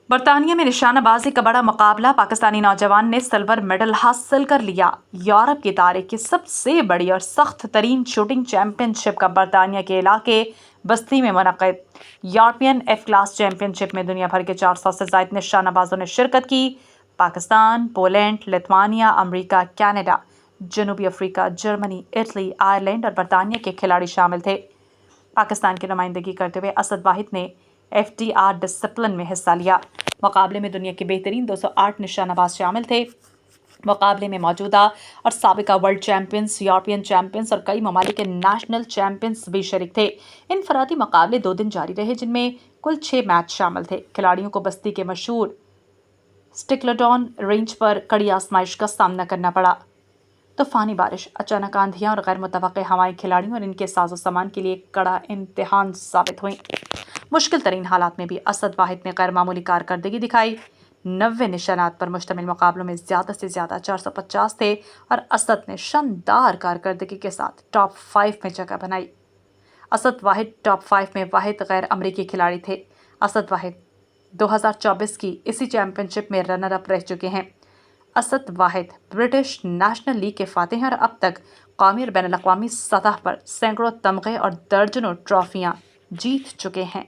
برطانیہ میں نشانہ بازی کا بڑا مقابلہ، پاکستانی نوجوان نے سلور میڈل حاصل کر لیا۔ یورپ کی تاریخ کی سب سے بڑی اور سخت ترین شوٹنگ چیمپئن شپ کا برطانیہ کے علاقے بستی میں منعقد۔ یورپین ایف کلاس چیمپئن شپ میں دنیا بھر کے 400 سے زائد نشانہ بازوں نے شرکت کی۔ پاکستان، پولینڈ، لتھوانیا، امریکہ، کینیڈا، جنوبی افریقہ، جرمنی، اٹلی، آئرلینڈ اور برطانیہ کے کھلاڑی شامل تھے۔ پاکستان کی نمائندگی کرتے ہوئے اسد واحد نے FDR ڈسپلن میں حصہ لیا۔ مقابلے میں دنیا کے بہترین 208 نشانہ باز شامل تھے۔ مقابلے میں موجودہ اور سابقہ ورلڈ چیمپئنز، یورپین چیمپئنز اور کئی ممالک کے نیشنل چیمپئنز بھی شریک تھے۔ انفرادی مقابلے 2 دن جاری رہے، جن میں کل 6 میچ شامل تھے۔ کھلاڑیوں کو بستی کے مشہور سٹکلڈون رینج پر کڑی آزمائش کا سامنا کرنا پڑا۔ طوفانی بارش، اچانک آندھیاں اور غیر متوقع ہوائیں کھلاڑیوں اور ان کے ساز و سامان کے لیے ایک کڑا امتحان ثابت ہوئیں۔ مشکل ترین حالات میں بھی اسد واحد نے غیر معمولی کارکردگی دکھائی۔ 90 نشانات پر مشتمل مقابلوں میں زیادہ سے زیادہ 450 تھے اور اسد نے شاندار کارکردگی کے ساتھ ٹاپ 5 میں جگہ بنائی۔ اسد واحد ٹاپ 5 میں واحد غیر امریکی کھلاڑی تھے۔ اسد واحد 2024 کی اسی چیمپئن شپ میں رنر اپ رہ چکے ہیں۔ اسد واحد برٹش نیشنل لیگ کے فاتح ہیں اور اب تک قومی اور بین الاقوامی سطح پر سینکڑوں تمغے اور درجنوں ٹرافیاں جیت چکے ہیں۔